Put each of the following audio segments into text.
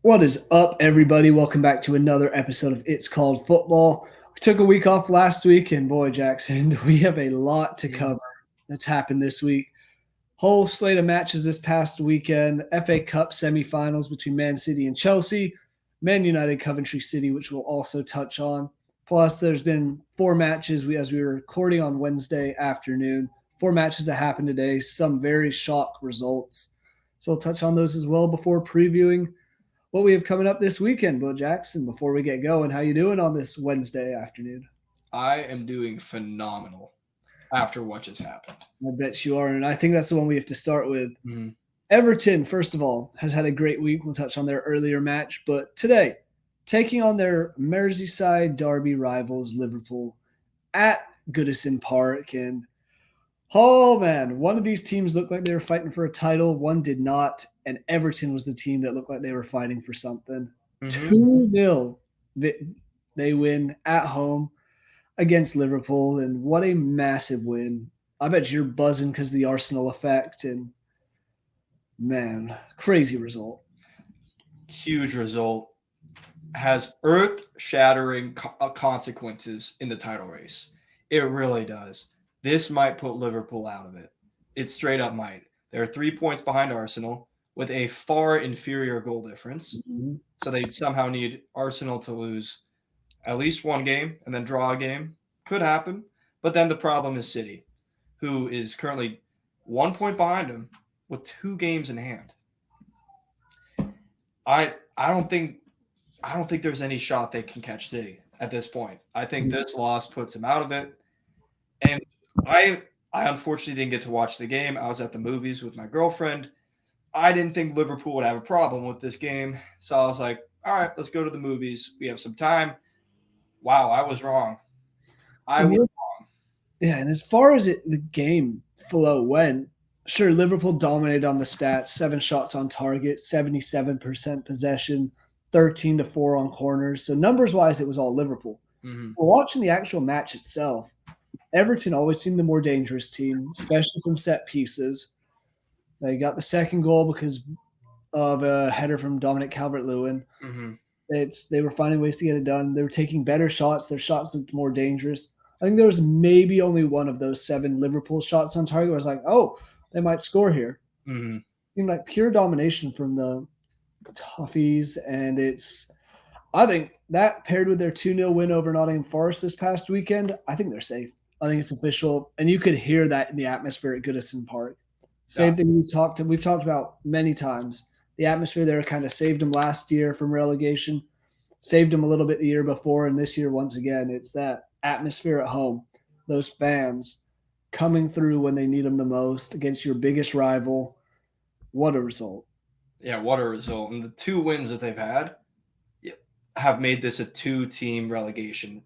What is up, everybody? Welcome back to another episode of It's Called Football. We took a week off last week, and boy, Jackson, we have a lot to cover that's happened this week. Whole slate of matches this past weekend. FA Cup Semifinals between Man City and Chelsea. Man United, Coventry City, which we'll also touch on. Plus, there's been four matches as we were recording on Wednesday afternoon. Four matches that happened today. Some very shock results. So we'll touch on those as well before previewing what we have coming up this weekend. Bo Jackson, before we get going, how you doing on this Wednesday afternoon? I am doing phenomenal after what just happened. I bet you are, and I think that's the one we have to start with. Mm-hmm. Everton, first of all, has had a great week. We'll touch on their earlier match, but today, taking on their Merseyside derby rivals, Liverpool, at Goodison Park. And oh man, one of these teams looked like they were fighting for a title, one did not, and Everton was the team that looked like they were fighting for something. Mm-hmm. 2-0, they win at home against Liverpool, and what a massive win. I bet you're buzzing because of the Arsenal effect, and man, crazy result. Huge result. Has earth-shattering consequences in the title race. It really does. This might put Liverpool out of it. It straight up might. They're 3 points behind Arsenal with a far inferior goal difference. Mm-hmm. So they somehow need Arsenal to lose at least one game and then draw a game. Could happen. But then the problem is City, who is currently 1 point behind them with 2 games in hand. I don't think there's any shot they can catch City at this point. I think this loss puts them out of it. And I unfortunately didn't get to watch the game. I was at the movies with my girlfriend. I didn't think Liverpool would have a problem with this game. So I was like, all right, let's go to the movies. We have some time. Wow, I was wrong. Yeah, and as far as the game flow went, sure, Liverpool dominated on the stats, 7 shots on target, 77% possession, 13-4 on corners. So numbers wise, it was all Liverpool. Mm-hmm. But watching the actual match itself, Everton always seemed the more dangerous team, especially from set pieces. They got the second goal because of a header from Dominic Calvert-Lewin. Mm-hmm. They were finding ways to get it done. They were taking better shots. Their shots looked more dangerous. I think there was maybe only one of those 7 Liverpool shots on target where I was like, oh, they might score here. Mm-hmm. It seemed like pure domination from the Toffees, and I think that paired with their 2-0 win over Nottingham Forest this past weekend, I think they're safe. I think it's official, and you could hear that in the atmosphere at Goodison Park. Same thing we've talked about many times. The atmosphere there kind of saved them last year from relegation, saved them a little bit the year before, and this year, once again, it's that atmosphere at home, those fans coming through when they need them the most against your biggest rival. What a result. Yeah, what a result. And the 2 wins that they've had have made this a 2-team relegation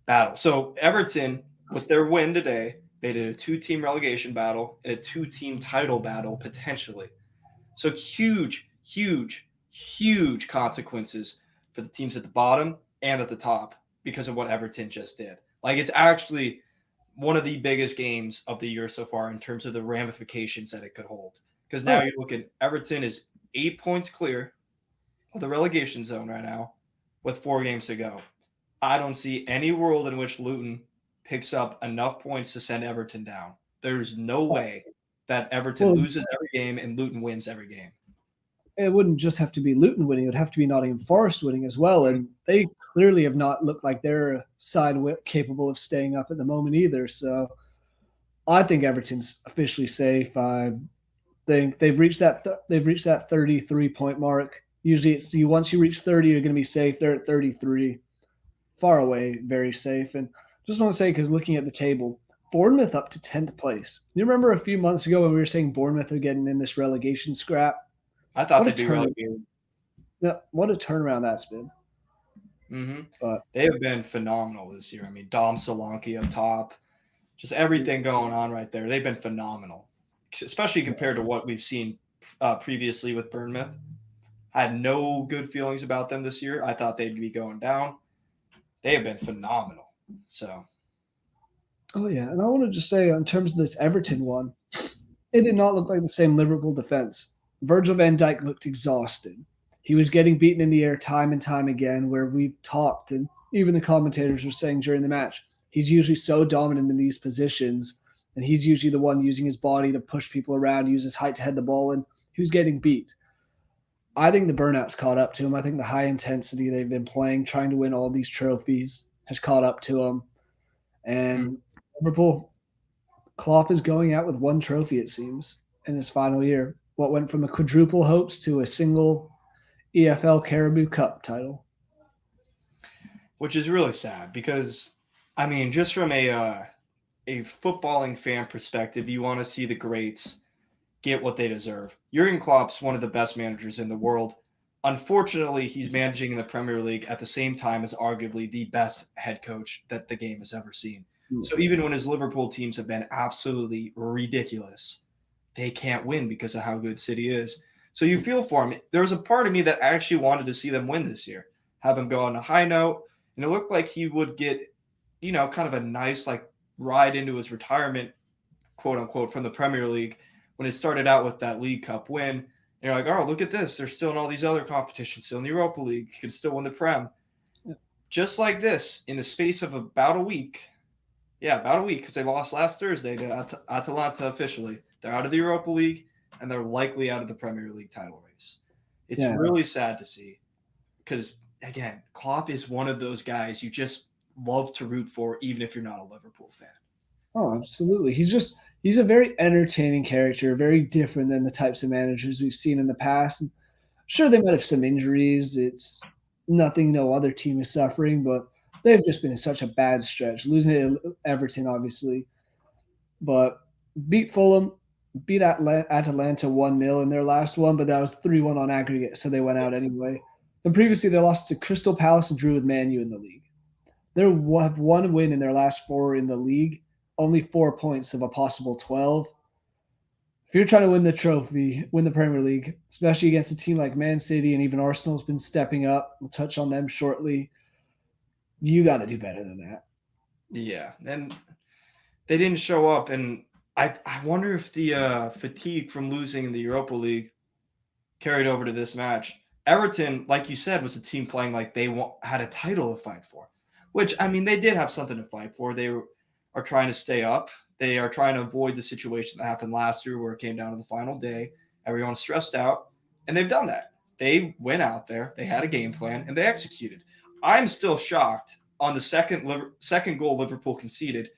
battle. So Everton, with their win today, made it a 2-team relegation battle and a 2-team title battle potentially. So huge consequences for the teams at the bottom and at the top because of what Everton just did. Like, it's actually one of the biggest games of the year so far in terms of the ramifications that it could hold. Because now you look at Everton is 8 points clear of the relegation zone right now with 4 games to go. I don't see any world in which Luton picks up enough points to send Everton down. There's no way that Everton loses every game and Luton wins every game. It wouldn't just have to be Luton winning. It would have to be Nottingham Forest winning as well. And they clearly have not looked like they're a side capable of staying up at the moment either. So I think Everton's officially safe. I think they've reached that 33-point mark. Usually it's once you reach 30, you're going to be safe. They're at 33. Far away, very safe. And just want to say, because looking at the table, Bournemouth up to 10th place. You remember a few months ago when we were saying Bournemouth are getting in this relegation scrap? I thought they'd be relegated. Yeah, what a turnaround that's been. Mm-hmm. But they have been phenomenal this year. I mean, Dom Solanke up top, just everything going on right there. They've been phenomenal, especially compared to what we've seen previously with Bournemouth. I had no good feelings about them this year. I thought they'd be going down. They have been phenomenal. So. Oh, yeah. And I want to just say, in terms of this Everton one, it did not look like the same Liverpool defense. Virgil van Dijk looked exhausted. He was getting beaten in the air time and time again, where we've talked, and even the commentators were saying during the match, he's usually so dominant in these positions, and he's usually the one using his body to push people around, use his height to head the ball, and he was getting beat. I think the burnout's caught up to him. I think the high intensity they've been playing, trying to win all these trophies, has caught up to him. And Liverpool, Klopp is going out with one trophy, it seems, in his final year. What went from a quadruple hopes to a single EFL Caribou Cup title. Which is really sad because, I mean, just from a footballing fan perspective, you want to see the greats get what they deserve. Jurgen Klopp's one of the best managers in the world. Unfortunately, he's managing in the Premier League at the same time as arguably the best head coach that the game has ever seen. So even when his Liverpool teams have been absolutely ridiculous, they can't win because of how good City is. So you feel for him. There was a part of me that actually wanted to see them win this year, have him go on a high note, and it looked like he would get, kind of a nice ride into his retirement, quote unquote, from the Premier League when it started out with that League Cup win. And you're like, oh, look at this. They're still in all these other competitions, still in the Europa League. You can still win the Prem. Yeah. Just like this, in the space of about a week, because they lost last Thursday to Atalanta officially. They're out of the Europa League, and they're likely out of the Premier League title race. It's really sad to see because, again, Klopp is one of those guys you just love to root for, even if you're not a Liverpool fan. Oh, absolutely. He's a very entertaining character, very different than the types of managers we've seen in the past. And sure, they might have some injuries. It's nothing no other team is suffering, but they've just been in such a bad stretch. Losing to Everton, obviously, but beat Fulham, beat Atalanta 1-0 in their last one, but that was 3-1 on aggregate, so they went out anyway. And previously, they lost to Crystal Palace and drew with Man U in the league. They have one win in their last four in the league, only 4 points of a possible 12. If you're trying to win the trophy, win the Premier League, especially against a team like Man City and even Arsenal's been stepping up, we'll touch on them shortly, you got to do better than that. Yeah, and they didn't show up, and I wonder if the fatigue from losing in the Europa League carried over to this match. Everton, like you said, was a team playing like they had a title to fight for, which, I mean, they did have something to fight for. They are trying to stay up. They are trying to avoid the situation that happened last year where it came down to the final day. Everyone's stressed out, and they've done that. They went out there, they had a game plan, and they executed. I'm still shocked on the second goal Liverpool conceded,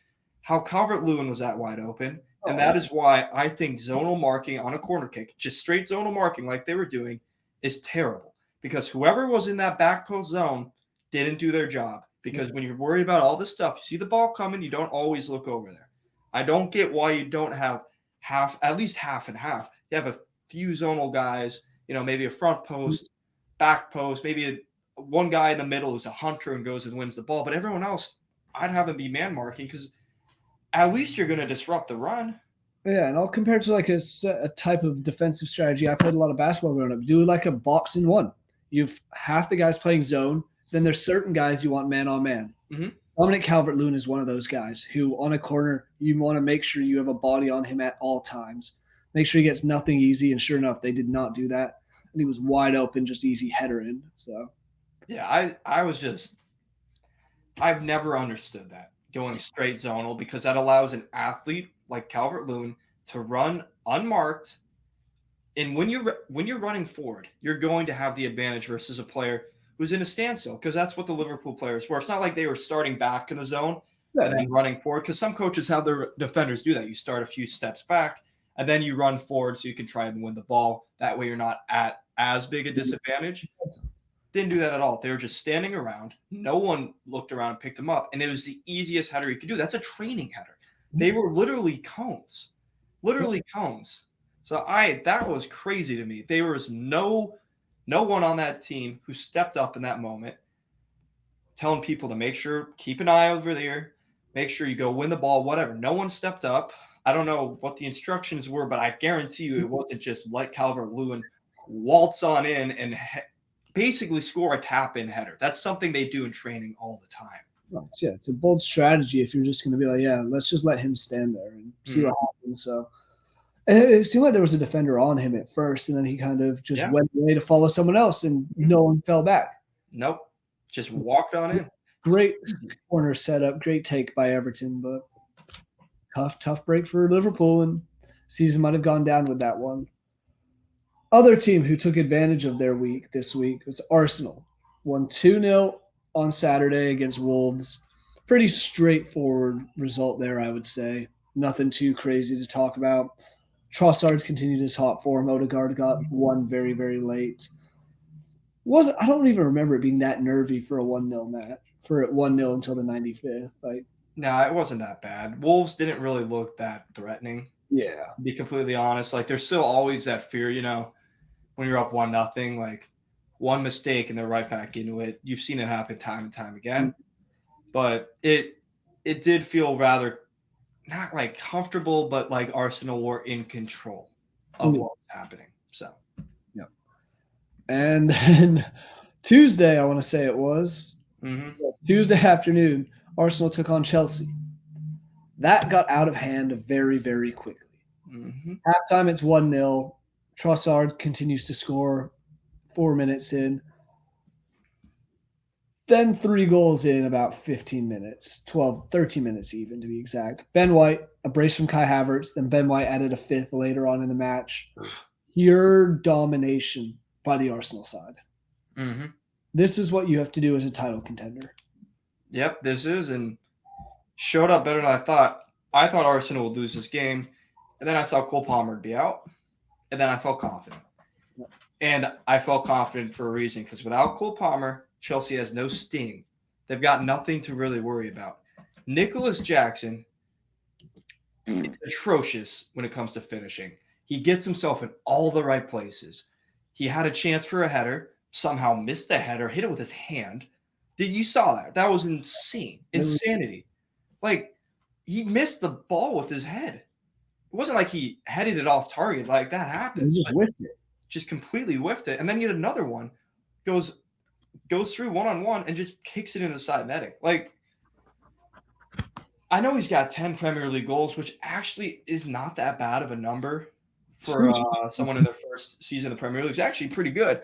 how Calvert-Lewin was that wide open. And that is why I think zonal marking on a corner kick, just straight zonal marking like they were doing, is terrible. Because whoever was in that back post zone didn't do their job. Because when you're worried about all this stuff, you see the ball coming, you don't always look over there. I don't get why you don't have at least half and half. You have a few zonal guys, maybe a front post, back post, maybe one guy in the middle who's a hunter and goes and wins the ball. But everyone else, I'd have them be man marking because at least you're going to disrupt the run. Yeah, and I'll compare it to like a type of defensive strategy. I played a lot of basketball growing up. Do like a box in one. You've half the guys playing zone. Then there's certain guys you want man on man. Dominic Calvert-Lewin is one of those guys who on a corner, you want to make sure you have a body on him at all times. Make sure he gets nothing easy. And sure enough, they did not do that. And he was wide open, just easy header in. So, yeah, I've never understood that going straight zonal because that allows an athlete like Calvert-Lewin to run unmarked. And when you're running forward, you're going to have the advantage versus a player who's in a standstill because that's what the Liverpool players were. It's not like they were starting back in the zone and then running forward because some coaches have their defenders do that. You start a few steps back and then you run forward so you can try and win the ball. That way you're not at as big a disadvantage. Didn't do that at all. They were just standing around. No one looked around and picked them up. And it was the easiest header you could do. That's a training header. They were literally cones. So that was crazy to me. There was no one on that team who stepped up in that moment, telling people to make sure, keep an eye over there, make sure you go win the ball, whatever. No one stepped up. I don't know what the instructions were, but I guarantee you it wasn't just let Calvert-Lewin waltz on in and basically score a tap-in header. That's something they do in training all the time. Right. Yeah, it's a bold strategy if you're just going to be like, yeah, let's just let him stand there and see what happens. So, And it seemed like there was a defender on him at first, and then he kind of just Yeah. went away to follow someone else, and no one fell back. Nope. Just walked on in. Great corner setup, great take by Everton, but tough break for Liverpool, and season might have gone down with that one. Other team who took advantage of their week this week was Arsenal. Won 2-0 on Saturday against Wolves. Pretty straightforward result there, I would say. Nothing too crazy to talk about. Trossard's continued his hot form. Odegaard got one very, very late. I don't even remember it being that nervy for a 1-0 match, for 1-0 until the 95th. Like, No, it wasn't that bad. Wolves didn't really look that threatening, yeah. to be completely honest. Like, there's still always that fear, when you're up 1-0, like one mistake and they're right back into it. You've seen it happen time and time again. But it did feel rather not like comfortable, but like Arsenal were in control of what was happening. So yeah. And then Tuesday, I want to say it was Tuesday afternoon, Arsenal took on Chelsea. That got out of hand very, very quickly. Halftime, it's 1-0. Trossard continues to score 4 minutes in. Then 3 goals in about 15 minutes, 13 minutes even to be exact. Ben White, a brace from Kai Havertz. Then Ben White added a 5th later on in the match. Pure domination by the Arsenal side. This is what you have to do as a title contender. Yep, this is, and showed up better than I thought. I thought Arsenal would lose this game, and then I saw Cole Palmer be out, and then I felt confident. And I felt confident for a reason, because without Cole Palmer, Chelsea has no sting. They've got nothing to really worry about. Nicholas Jackson is atrocious when it comes to finishing. He gets himself in all the right places. He had a chance for a header, somehow missed the header, hit it with his hand. You saw that? That was insane. Insanity. Like, he missed the ball with his head. It wasn't like he headed it off target. Like, that happens. He just whiffed it. Just completely whiffed it. And then he had another one. Goes through one-on-one and just kicks it in the side netting. Like, I know he's got 10 Premier League goals, which actually is not that bad of a number for someone in their first season in the Premier League. It's actually pretty good.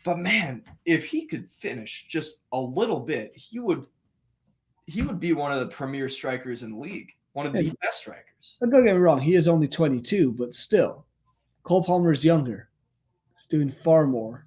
But, man, if he could finish just a little bit, he would be one of the premier strikers in the league, one of the best strikers. Don't get me wrong, he is only 22, but still, Cole Palmer is younger. He's doing far more.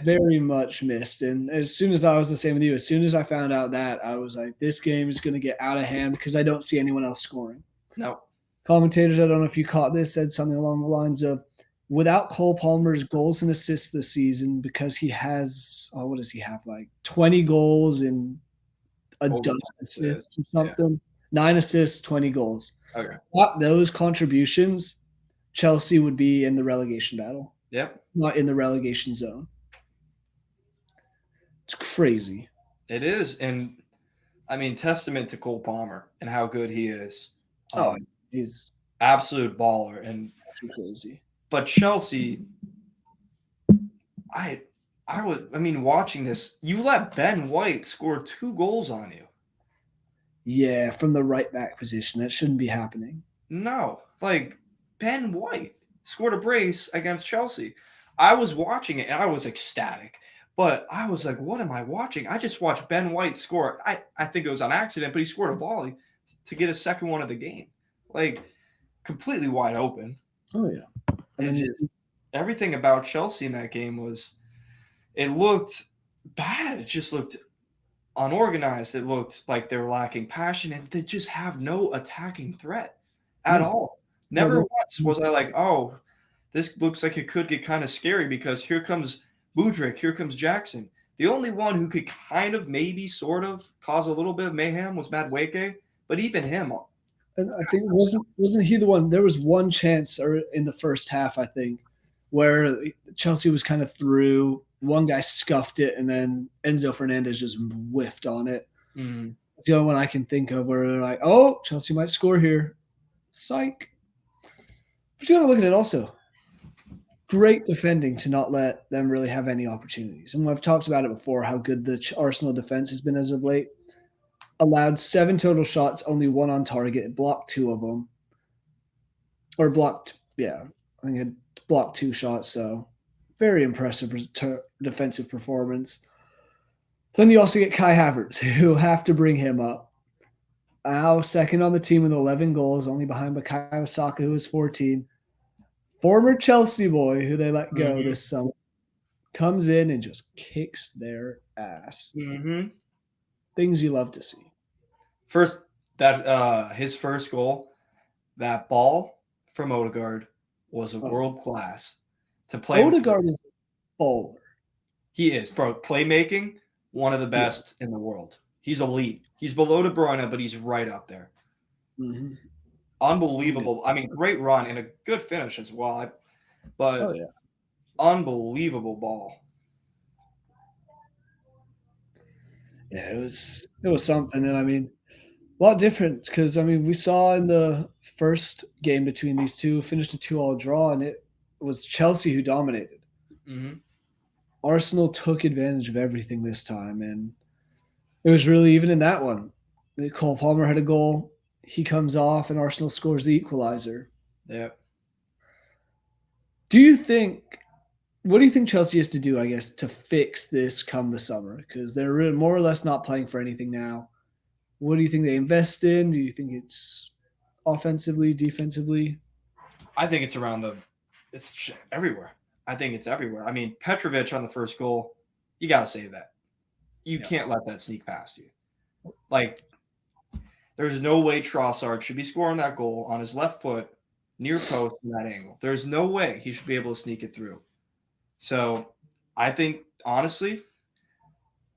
Very much missed. And as soon as I was the same with you, as soon as I found out that, I was like, this game is going to get out of hand because I don't see anyone else scoring. No. Commentators, I don't know if you caught this, said something along the lines of, without Cole Palmer's goals and assists this season, because he has, what does he have, like 20 goals and a dozen assists or something? Yeah. 9 assists, 20 goals. Okay. Without those contributions, Chelsea would be in the relegation battle. Yep. Not in the relegation zone. It's crazy. It is. And, I mean, testament to Cole Palmer and how good he is. He's absolute baller and crazy. But Chelsea, watching this, you let Ben White score 2 goals on you. Yeah, from the right back position. That shouldn't be happening. No, like Ben White scored a brace against Chelsea. I was watching it and I was ecstatic. But I was like, what am I watching? I just watched Ben White score. I think it was on accident, but he scored a volley to get his second one of the game. Like, completely wide open. Oh, yeah. And everything about Chelsea in that game it looked bad. It just looked unorganized. It looked like they were lacking passion, and they just have no attacking threat at all. Never once was I like, oh, this looks like it could get kind of scary because here comes Mudryk, here comes Jackson. The only one who could kind of maybe sort of cause a little bit of mayhem was Madueke, but even him. And I think wasn't he the one? There was one chance in the first half, I think, where Chelsea was kind of through. One guy scuffed it, and then Enzo Fernandez just whiffed on it. It's the only one I can think of where they're like, "Oh, Chelsea might score here." Psych. But you got to look at it also. Great defending to not let them really have any opportunities. And I've talked about it before, how good the Arsenal defense has been as of late. Allowed 7 total shots, only 1 on target, blocked 2 of them. or blocked. Yeah, I think it blocked 2 shots. So very impressive defensive performance. Then you also get Kai Havertz, who have to bring him up. Now second on the team with 11 goals, only behind Bukayo Saka, who was 14. Former Chelsea boy, who they let go Mm-hmm. this summer, comes in and just kicks their ass. Mm-hmm. Things you love to see. First, that his first goal, that ball from Odegaard was a Oh, world class to play with. Odegaard is a bowler. He is, bro. Playmaking, one of the Yeah. best in the world. He's elite. He's below De Bruyne, but he's right up there. Mm-hmm. Unbelievable. I mean, great run and a good finish as well. Oh But yeah. unbelievable ball. Yeah, it was something, and I mean, a lot different because I mean we saw in the first game between these two finished a 2-all draw, and it was Chelsea who dominated. Mm-hmm. Arsenal took advantage of everything this time, and it was really even in that one. Cole Palmer had a goal. He comes off, and Arsenal scores the equalizer. Yeah. Do you think? What do you think Chelsea has to do? I guess to fix this come the summer because they're really more or less not playing for anything now. What do you think they invest in? Do you think it's offensively, defensively? I think it's everywhere. I think it's everywhere. I mean, Petrovic on the first goal, you got to save that. You Yeah. can't let that sneak past you. Like, there's no way Trossard should be scoring that goal on his left foot near post from that angle. There's no way he should be able to sneak it through. So I think honestly,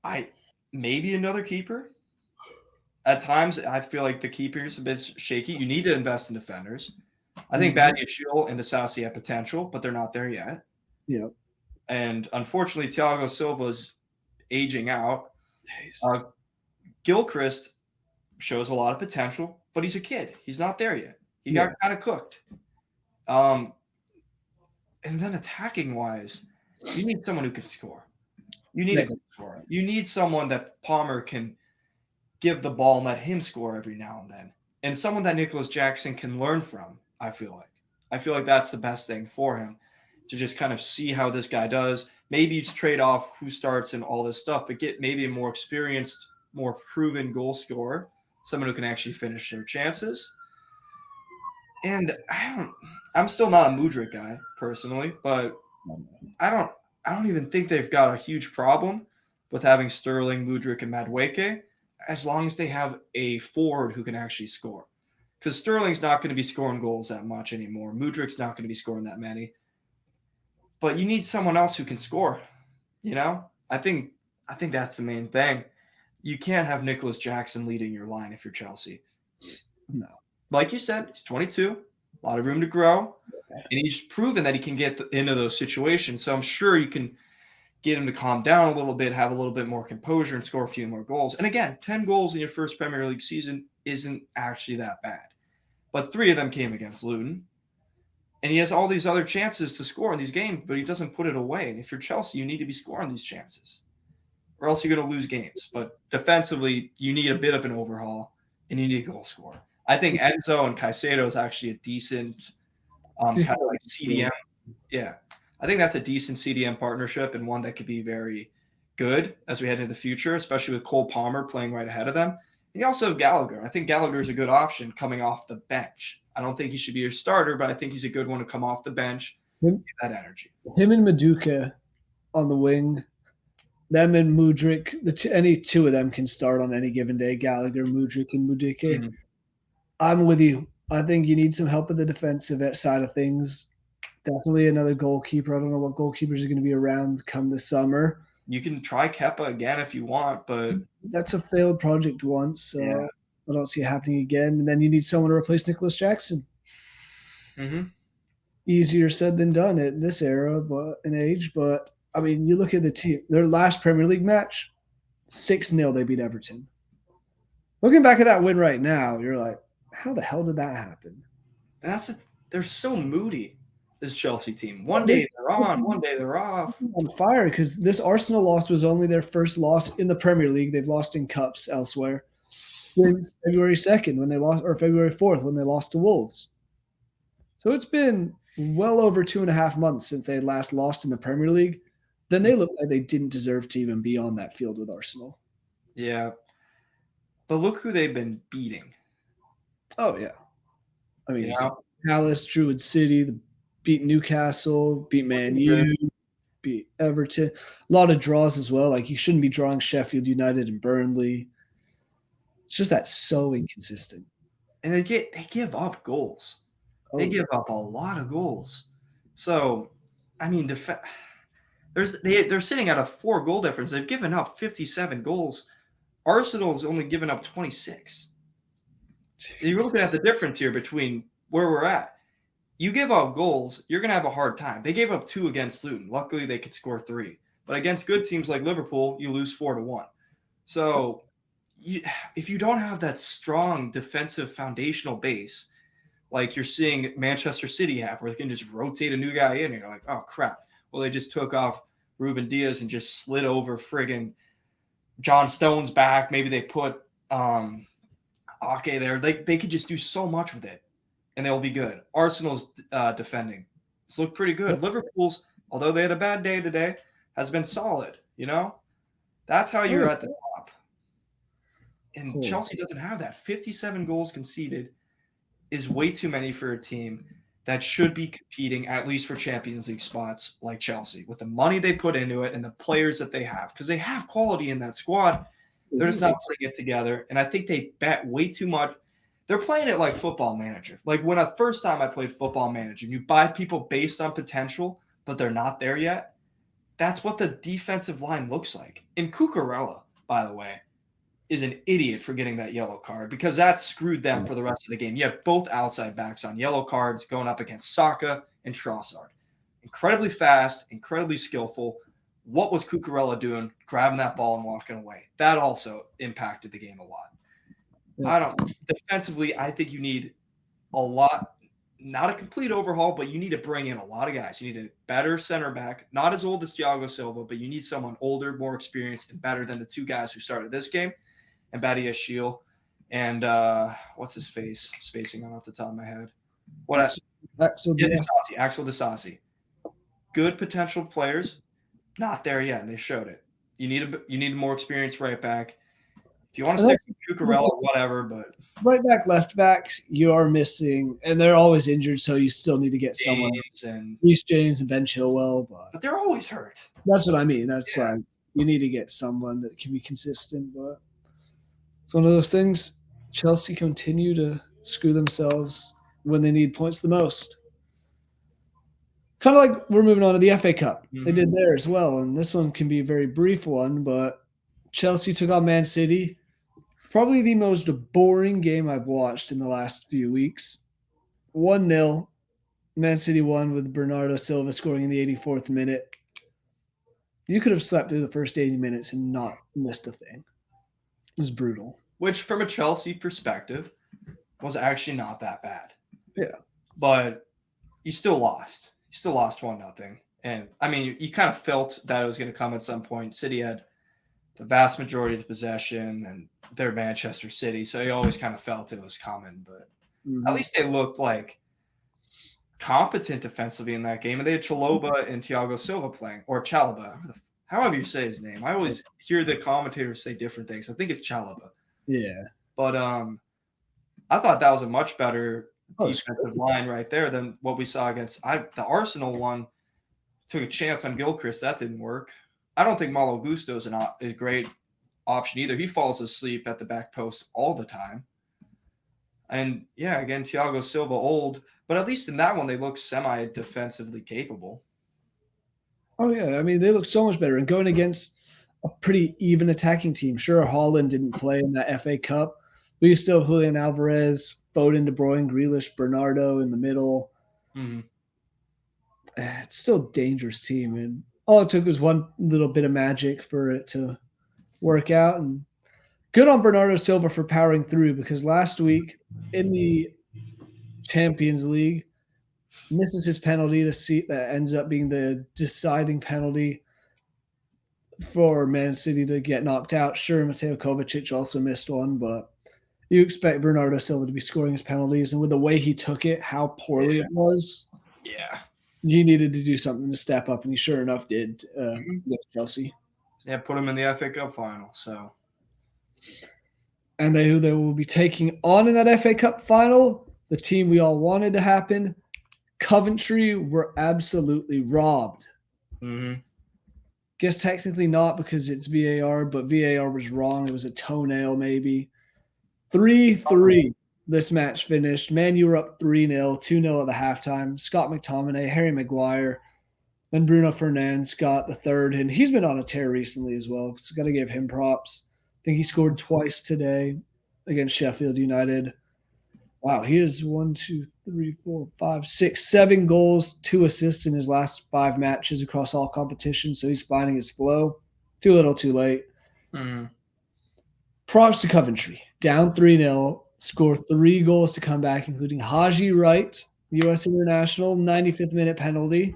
I maybe another keeper. At times, I feel like the keeper is a bit shaky. You need to invest in defenders. I think Mhm. Badiashile and Disasi have potential, but they're not there yet. Yeah. And unfortunately, Thiago Silva's aging out. Nice. Gilchrist shows a lot of potential, but he's a kid. He's not there yet. He Yeah. got kind of cooked. And then attacking wise, you need someone who can score. You need Yeah. a good scorer. You need someone that Palmer can give the ball and let him score every now and then. And someone that Nicholas Jackson can learn from, I feel like. I feel like that's the best thing for him to just kind of see how this guy does. Maybe it's trade off who starts and all this stuff, but get maybe a more experienced, more proven goal scorer, someone who can actually finish their chances. And I'm still not a Mudryk guy personally, but I don't I don't even think they've got a huge problem with having Sterling, Mudryk, and Madueke as long as they have a forward who can actually score. Because Sterling's not going to be scoring goals that much anymore. Mudryk's not going to be scoring that many. But you need someone else who can score. You know, I think that's the main thing. You can't have Nicholas Jackson leading your line if you're Chelsea. No. Like you said, he's 22, a lot of room to grow, and he's proven that he can get into those situations. So I'm sure you can get him to calm down a little bit, have a little bit more composure, and score a few more goals. And again, 10 goals in your first Premier League season isn't actually that bad. But 3 of them came against Luton. And he has all these other chances to score in these games, but he doesn't put it away. And if you're Chelsea, you need to be scoring these chances, or else you're going to lose games. But defensively, you need a bit of an overhaul, and you need a goal scorer. I think Enzo and Caicedo is actually a decent kind Just of like CDM. Yeah, I think that's a decent CDM partnership and one that could be very good as we head into the future, especially with Cole Palmer playing right ahead of them. And you also have Gallagher. I think Gallagher is a good option coming off the bench. I don't think he should be your starter, but I think he's a good one to come off the bench, him, get that energy. him and Maduka on the wing. Them and Mudryk, any two of them can start on any given day. Gallagher, Mudryk, and Mudike. Mm-hmm. I'm with you. I think you need some help with the defensive side of things. Definitely another goalkeeper. I don't know what goalkeepers are going to be around come the summer. You can try Kepa again if you want, but That's a failed project once, so yeah. I don't see it happening again. And then you need someone to replace Nicholas Jackson. Mm-hmm. Easier said than done at this era, but an age. But I mean, you look at the team. Their last Premier League match, 6-0, they beat Everton. Looking back at that win right now, you're like, how the hell did that happen? They're so moody, this Chelsea team. One day they're on, one day they're off. On fire because this Arsenal loss was only their first loss in the Premier League. They've lost in cups elsewhere since February 2nd when they lost, or February 4th when they lost to Wolves. So it's been well over 2.5 months since they had last lost in the Premier League. Then they looked like they didn't deserve to even be on that field with Arsenal. Yeah, but look who they've been beating. Oh yeah, I You mean know, Palace, Druid City, beat Newcastle, beat Man looking good. U, beat Everton. A lot of draws as well. Like you shouldn't be drawing Sheffield United and Burnley. It's just that so inconsistent. And they give up goals. They Oh yeah. give up a lot of goals. So, I mean, they're sitting at a 4 goal difference. They've given up 57 goals. Arsenal's only given up 26. You're looking at the difference here between where we're at. You give up goals, you're going to have a hard time. They gave up 2 against Luton. Luckily, they could score 3. But against good teams like Liverpool, you lose 4-1. So, if you don't have that strong defensive foundational base, like you're seeing Manchester City have, where they can just rotate a new guy in, and you're like, oh crap. Well, they just took off Ruben Diaz and just slid over friggin' John Stone's back. Maybe they put Ake there. They could just do so much with it, and they'll be good. Arsenal's defending. It's looked pretty good. Liverpool's, although they had a bad day today, has been solid. That's how you're at the top. And Chelsea doesn't have that. 57 goals conceded is way too many for a team that should be competing at least for Champions League spots like Chelsea with the money they put into it and the players that they have, because they have quality in that squad. They're just not putting it together. And I think they bet way too much. They're playing it like Football Manager. Like when the first time I played Football Manager, you buy people based on potential, but they're not there yet. That's what the defensive line looks like. And Cucurella, by the way, is an idiot for getting that yellow card, because that screwed them for the rest of the game. You have both outside backs on yellow cards going up against Saka and Trossard. Incredibly fast, incredibly skillful. What was Cucurella doing? Grabbing that ball and walking away. That also impacted the game a lot. Defensively, I think you need a lot, not a complete overhaul, but you need to bring in a lot of guys. You need a better center back, not as old as Thiago Silva, but you need someone older, more experienced, and better than the 2 guys who started this game. And Badia Shield, and what's his face? Spacing on off the top of my head. Axel Disasi. Good potential players, not there yet, and they showed it. You need a more experienced right back. If you want to stick with Cucurella, whatever, but right back, left back, you are missing, and they're always injured, so you still need to get someone. Reece James and Ben Chilwell, but they're always hurt. That's what I mean. That's like you need to get someone that can be consistent, but it's one of those things. Chelsea continue to screw themselves when they need points the most. Kind of like we're moving on to the FA Cup. Mm-hmm. They did there as well, and this one can be a very brief one, but Chelsea took on Man City. Probably the most boring game I've watched in the last few weeks. 1-0. Man City won with Bernardo Silva scoring in the 84th minute. You could have slept through the first 80 minutes and not missed a thing. It was brutal. Which, from a Chelsea perspective, was actually not that bad. Yeah. But you still lost. You still lost 1-0. And, I mean, you kind of felt that it was going to come at some point. City had the vast majority of the possession, and they're Manchester City, so you always kind of felt it was coming. But at least they looked like competent defensively in that game. And they had Chalobah and Thiago Silva playing, or Chalobah, however you say his name. I always hear the commentators say different things. I think it's Chalobah. Yeah. But I thought that was a much better defensive line right there than what we saw against the Arsenal one. Took a chance on Gilchrist. That didn't work. I don't think Malo Gusto is a great option either. He falls asleep at the back post all the time. And, yeah, again, Thiago Silva old. But at least in that one, they look semi-defensively capable. Oh, yeah. I mean, they look so much better. And going against a pretty even attacking team. Sure, Haaland didn't play in that FA Cup, but you still have Julian Alvarez, Foden, De Bruyne, Grealish, Bernardo in the middle. Mm-hmm. It's still a dangerous team. And all it took was one little bit of magic for it to work out. And good on Bernardo Silva for powering through, because last week in the Champions League, misses his penalty to see that ends up being the deciding penalty for Man City to get knocked out. Sure, Mateo Kovacic also missed one, but You expect Bernardo Silva to be scoring his penalties, and with the way he took it, how poorly it was, Yeah. he needed to do something to step up, and he sure enough did against Chelsea. Yeah, put him in the FA Cup final. So And who they will be taking on in that FA Cup final, the team we all wanted to happen, Coventry were absolutely robbed. Guess technically not because it's VAR, but VAR was wrong. It was a toenail, maybe. 3-3. This match finished. Man, you were up 3-0, 2-0 at the halftime. Scott McTominay, Harry Maguire, then Bruno Fernandes got the third, and he's been on a tear recently as well. So got to give him props. I think he scored twice today against Sheffield United. Wow, he has 1, 2, 3, 4, 5, 6, 7 goals, 2 assists in his last 5 matches across all competitions. So he's finding his flow. Too little, too late. Props to Coventry. Down 3-0, score 3 goals to come back, including Haji Wright, U.S. international, 95th minute penalty.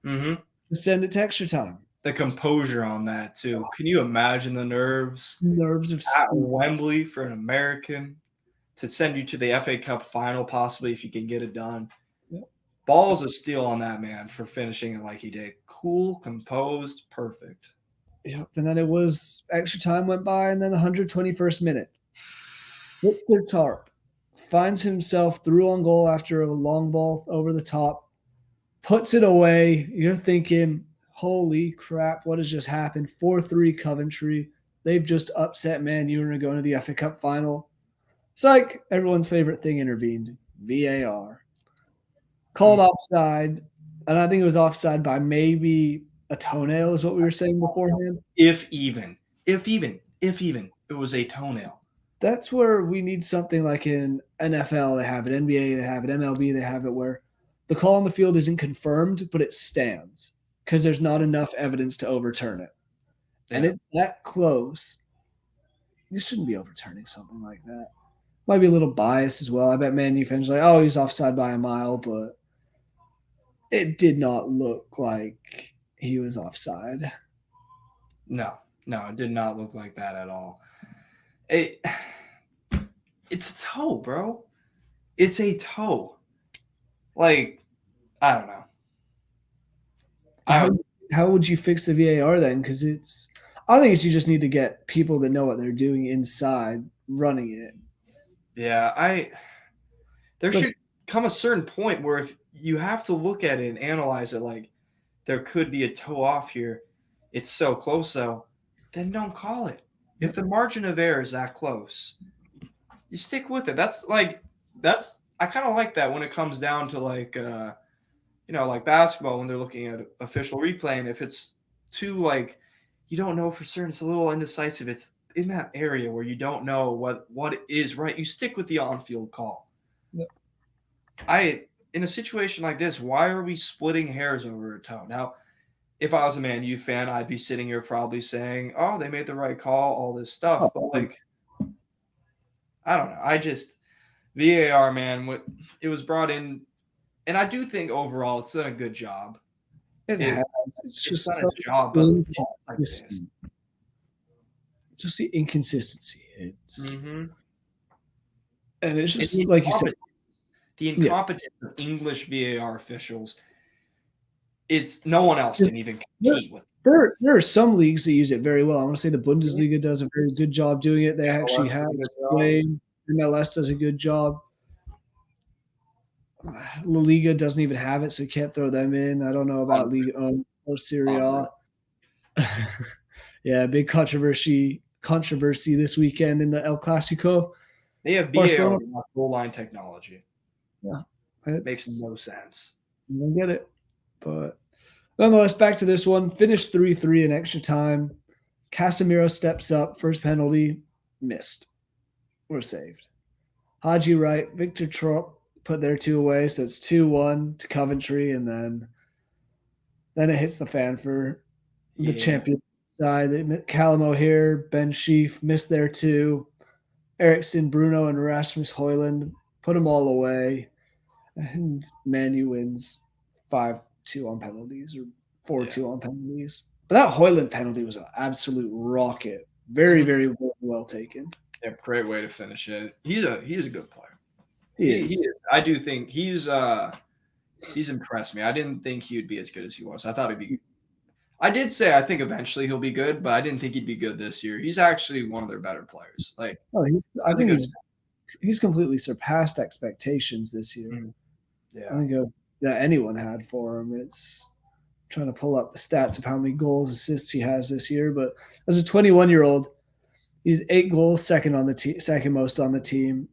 To send it to extra time. The composure on that, too. Can you imagine the nerves? Nerves of at Wembley for an American to send you to the FA Cup final, possibly, if you can get it done. Yep. Balls of steel on that man for finishing it like he did. Cool, composed, perfect. Yep. And then it was extra time went by, and then the 121st minute. Victor Tarp finds himself through on goal after a long ball over the top, puts it away. You're thinking, holy crap, what has just happened? 4-3 Coventry. They've just upset Man U and are going to the FA Cup final. Psych, everyone's favorite thing intervened. VAR. Called offside, and I think it was offside by maybe a toenail is what we were saying beforehand. If even, it was a toenail. That's where we need something like in NFL, they have it, NBA, they have it, MLB, they have it, where the call on the field isn't confirmed, but it stands because there's not enough evidence to overturn it. Yeah. And it's that close. You shouldn't be overturning something like that. Might be a little biased as well. I bet Man U fans are like, oh, he's offside by a mile, but it did not look like he was offside. No, it did not look like that at all. It's a toe, bro. It's a toe. Like, I don't know. How would you fix the VAR then? Because I think you just need to get people that know what they're doing inside running it. Yeah, there should come a certain point where if you have to look at it and analyze it, like there could be a toe off here. It's so close though, then don't call it. If the margin of error is that close, you stick with it. I kind of like that when it comes down to like basketball when they're looking at official replay, and if it's too like you don't know for certain, it's a little indecisive. It's in that area where you don't know what is right. You stick with the on-field call. Yep. In a situation like this, why are we splitting hairs over a toe? Now, if I was a Man U fan, I'd be sitting here probably saying, "Oh, they made the right call," all this stuff. But like, I don't know. VAR, man, it was brought in, and I do think overall it's done a good job. It has. It's just done a job, but like this. Just the inconsistency. And it's just the like you said, the incompetence of English VAR officials. It's no one else can even compete with. There are some leagues that use it very well. I want to say the Bundesliga does a very good job doing it. They actually have Spain. MLS does a good job. La Liga doesn't even have it, so you can't throw them in. I don't know about Liga or Serie A. Yeah, big controversy this weekend in the El Clasico. They have VAR goal line technology. Yeah, it makes no sense. You don't get it, but nonetheless, back to this one. Finished 3-3 in extra time. Casemiro steps up, first penalty, missed. We're saved. Haji Wright, Victor Trop put their 2 away, so it's 2-1 to Coventry, and then it hits the fan for the champion side. Callum O'Hare, Ben Sheaf missed their 2. Eriksen, Bruno, and Rasmus Højlund put them all away, and Man U wins 5-2 on penalties or 4-2 on penalties. But that Højlund penalty was an absolute rocket. Very, very well taken. Yeah, great way to finish it. He's a good player. He He is. is. I do think he's impressed me. I didn't think he would be as good as he was. I thought he'd be. I did say I think eventually he'll be good, but I didn't think he'd be good this year. He's actually one of their better players. Like, Oh, I really think good. he's completely surpassed expectations this year. Mhm. I Yeah. think that anyone had for him. It's trying to pull up the stats of how many goals, assists he has this year. But as a 21-year-old, he's 8 goals, second most on the team.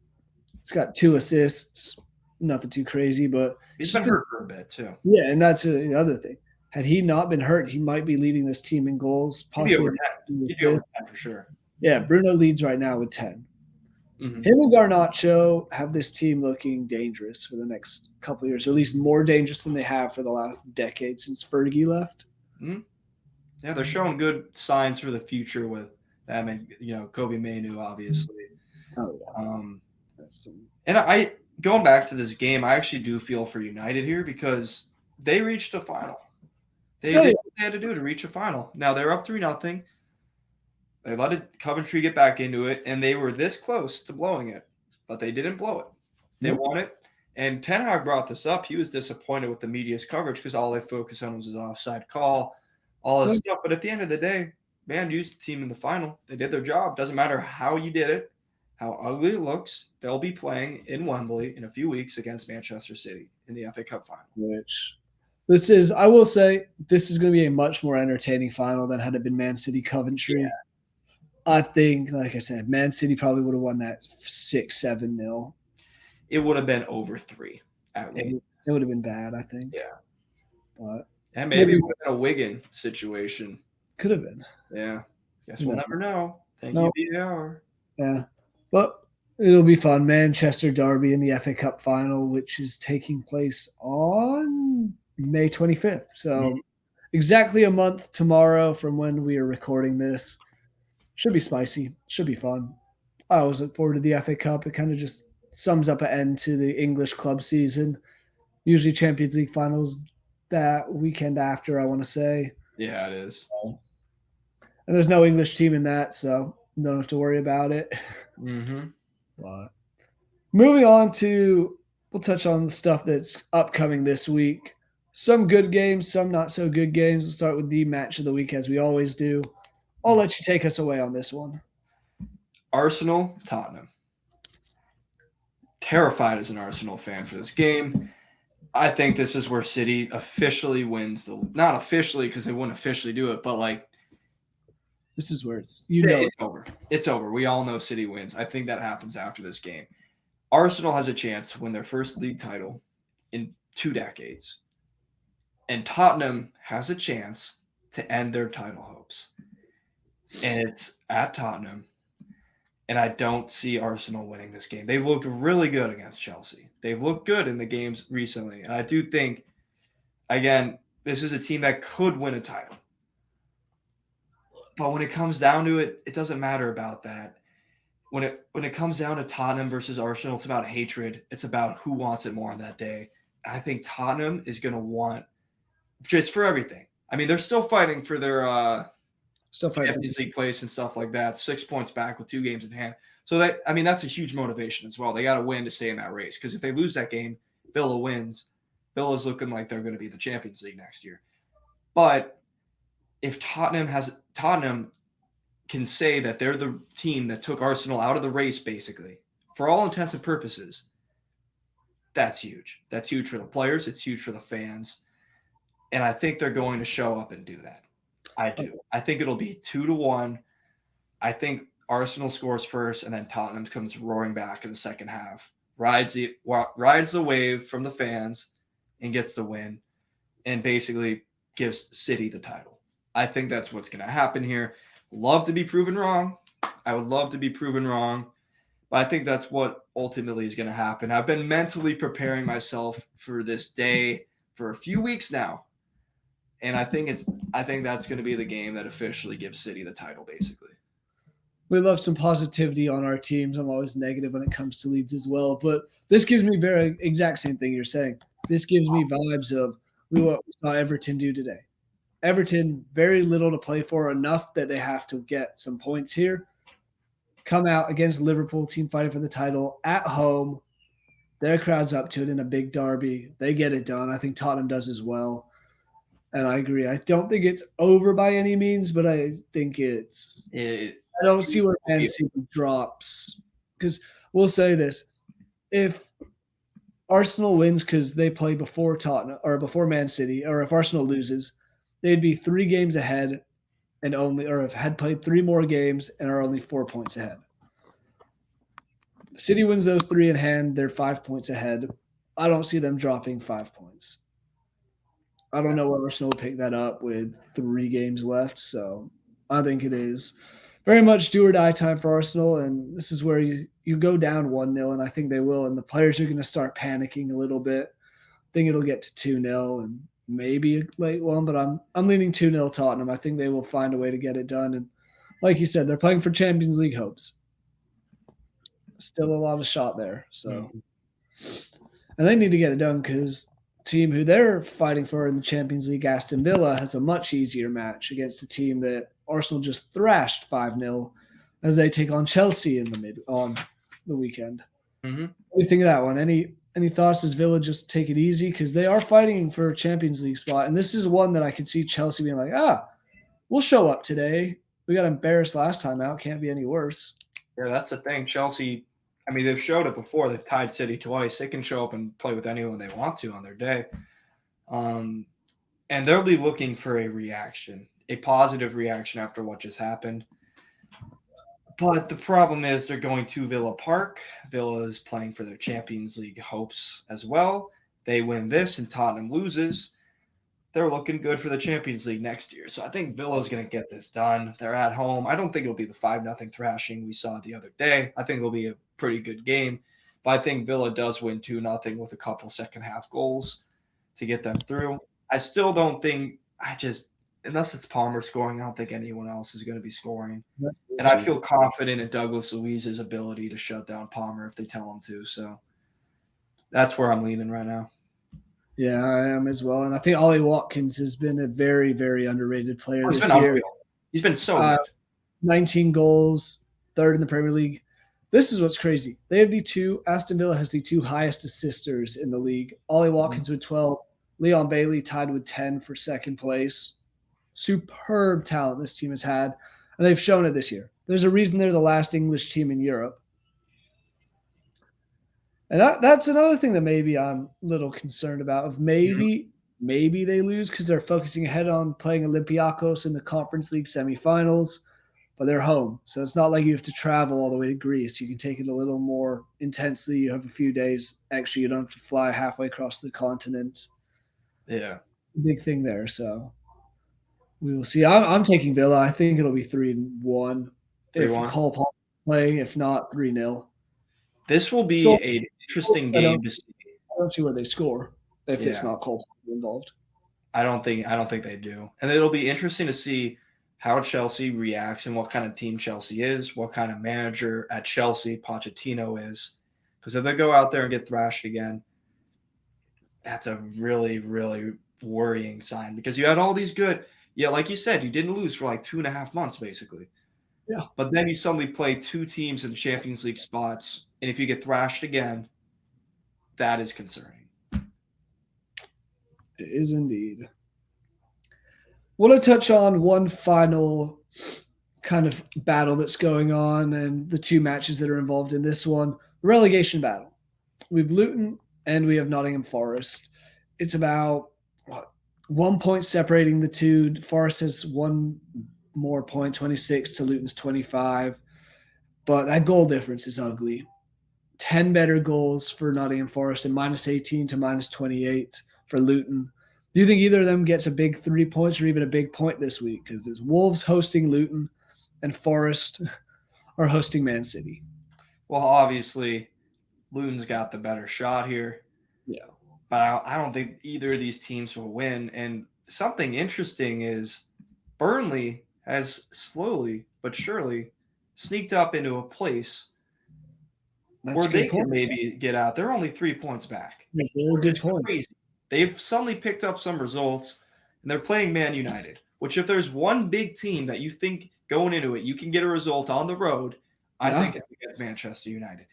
He's got 2 assists, nothing too crazy, but He's been hurt for a bit too. yeah, and that's the other thing. Had he not been hurt, he might be leading this team in goals, He'd be possibly over 10. He'd be over 10 for sure. Yeah, Bruno leads right now with 10. Mhm. Him and Garnacho have this team looking dangerous for the next couple of years, or at least more dangerous than they have for the last decade since Fergie left. Mhm. Yeah, they're showing good signs for the future with them and Kobe Mainu, obviously. Oh yeah. And I going back to this game, I actually do feel for United here because they reached a final. They did what they had to do to reach a final. Now they're up 3-0. They let Coventry get back into it, and they were this close to blowing it, but they didn't blow it. They won it. And Ten Hag brought this up. He was disappointed with the media's coverage because all they focused on was his offside call, all this stuff. But at the end of the day, Man U's the team in the final. They did their job. Doesn't matter how you did it, how ugly it looks. They'll be playing in Wembley in a few weeks against Manchester City in the FA Cup final. Which this is, I will say, this is going to be a much more entertaining final than had it been Man City Coventry. Yeah. I think, like I said, Man City probably would have won that 6-7-0. It would have been over 3 at least. It would have been bad, I think. Yeah. But and maybe it would have been a Wigan situation. Could have been. Yeah. Guess we'll never know. Thank Nope. you, VAR. Yeah. But it'll be fun. Manchester Derby in the FA Cup final, which is taking place on May 25th. So exactly a month tomorrow from when we are recording this. Should be spicy. Should be fun. I always look forward to the FA Cup. It kind of just sums up an end to the English club season. Usually Champions League finals that weekend after, I want to say. Yeah, it is. And there's no English team in that, so don't have to worry about it. Mm-hmm. But moving on to, we'll touch on the stuff that's upcoming this week. Some good games, some not so good games. We'll start with the match of the week as we always do. I'll let you take us away on this one. Arsenal, Tottenham. Terrified as an Arsenal fan for this game. I think this is where City officially wins not officially because they wouldn't officially do it, but like this is where it's over. It's over. We all know City wins. I think that happens after this game. Arsenal has a chance to win their first league title in 2 decades. And Tottenham has a chance to end their title hopes. And it's at Tottenham. And I don't see Arsenal winning this game. They've looked really good against Chelsea. They've looked good in the games recently. And I do think, again, this is a team that could win a title. But when it comes down to it, it doesn't matter about that. When it comes down to Tottenham versus Arsenal, it's about hatred. It's about who wants it more on that day. And I think Tottenham is going to want just for everything. I mean, they're still fighting for their Champions League place and stuff like that. 6 points back with 2 games in hand. So that's a huge motivation as well. They got to win to stay in that race because if they lose that game, Villa wins. Villa's looking like they're going to be the Champions League next year. But if Tottenham can say that they're the team that took Arsenal out of the race, basically, for all intents and purposes, that's huge. That's huge for the players. It's huge for the fans. And I think they're going to show up and do that. I do. I think it'll be 2-1. I think Arsenal scores first, and then Tottenham comes roaring back in the second half, rides the wave from the fans, and gets the win, and basically gives City the title. I think that's what's going to happen here. Love to be proven wrong. I would love to be proven wrong, but I think that's what ultimately is going to happen. I've been mentally preparing myself for this day for a few weeks now. And I think that's going to be the game that officially gives City the title, basically. We love some positivity on our teams. I'm always negative when it comes to Leeds as well. But this gives me very exact same thing you're saying. This gives me vibes of what we saw Everton do today. Everton, very little to play for, enough that they have to get some points here. come out against Liverpool, team fighting for the title at home. Their crowd's up to it in a big derby. They get it done. I think Tottenham does as well. And I agree. I don't think it's over by any means, but I think it's. It, I don't see it where will Man be. City drops because we'll say this: if Arsenal wins because they play before Tottenham or before Man City, or if Arsenal loses, they'd be 3 games ahead and only, or have had played 3 more games and are only 4 points ahead. City wins those 3 in hand, they're 5 points ahead. I don't see them dropping 5 points. I don't know where Arsenal will pick that up with 3 games left. So I think it is very much do or die time for Arsenal. And this is where you go down 1-0, and I think they will. And the players are going to start panicking a little bit. I think it'll get to 2-0 and maybe a late one, but I'm leaning 2-0 Tottenham. I think they will find a way to get it done. And like you said, they're playing for Champions League hopes. Still a lot of shot there. So, and they need to get it done because team who they're fighting for in the Champions League, Aston Villa, has a much easier match against a team that Arsenal just thrashed 5-0 as they take on Chelsea in on the weekend. Mm-hmm. What do you think of that one? Any thoughts? Does Villa just take it easy because they are fighting for a Champions League spot, and this is one that I could see Chelsea being like, we'll show up today. We got embarrassed last time out. Can't be any worse. Yeah, that's the thing. Chelsea, I mean, they've showed it before. They've tied City twice. They can show up and play with anyone they want to on their day. And they'll be looking for a reaction, a positive reaction after what just happened. But the problem is they're going to Villa Park. Villa is playing for their Champions League hopes as well. They win this and Tottenham loses. They're looking good for the Champions League next year. So I think Villa's going to get this done. They're at home. I don't think it'll be the 5-0 thrashing we saw the other day. I think it'll be a pretty good game. But I think Villa does win 2-0 with a couple second half goals to get them through. I still don't think unless it's Palmer scoring, I don't think anyone else is going to be scoring. And I feel confident in Douglas Luiz's ability to shut down Palmer if they tell him to. So that's where I'm leaning right now. Yeah, I am as well. And I think Ollie Watkins has been a very, very underrated player He's this been year. unreal. He's been so good. 19 goals, third in the Premier League. This is what's crazy. Aston Villa has the 2 highest assisters in the league. Ollie Watkins with 12, Leon Bailey tied with 10 for second place. Superb talent this team has had, and they've shown it this year. There's a reason they're the last English team in Europe. And that's another thing that maybe I'm a little concerned about. Of maybe they lose because they're focusing ahead on playing Olympiacos in the Conference League semifinals, but they're home. So it's not like you have to travel all the way to Greece. You can take it a little more intensely. You have a few days extra. You don't have to fly halfway across the continent. Yeah. Big thing there. So we will see. I'm taking Villa. I think it'll be 3-1. If 3-1. Cole Palmer playing, if not 3-0. This will be an interesting game to see. I don't see where they score if it's not Cole Palmer involved. I don't think they do. And it'll be interesting to see how Chelsea reacts and what kind of team Chelsea is, what kind of manager at Chelsea Pochettino is. Because if they go out there and get thrashed again, that's a really, really worrying sign. Because you had all these good, like you said, you didn't lose for like 2.5 months, basically. Yeah. But then you suddenly play 2 teams in the Champions League spots, and if you get thrashed again, that is concerning. It is indeed. Want to touch on one final kind of battle that's going on and the 2 matches that are involved in this one. The relegation battle. We have Luton and we have Nottingham Forest. It's about 1 point separating the two. Forest has 1 more point, 26 to Luton's 25. But that goal difference is ugly. 10 better goals for Nottingham Forest and -18 to -28 for Luton. Do you think either of them gets a big 3 points or even a big point this week? Because there's Wolves hosting Luton and Forest are hosting Man City. Well, obviously, Luton's got the better shot here. Yeah. But I don't think either of these teams will win. And something interesting is Burnley has slowly but surely sneaked up into a place where they can maybe get out. They're only 3 points back. Which is crazy. They've suddenly picked up some results, and they're playing Man United, which if there's one big team that you think going into it, you can get a result on the road, I think it's against Manchester United.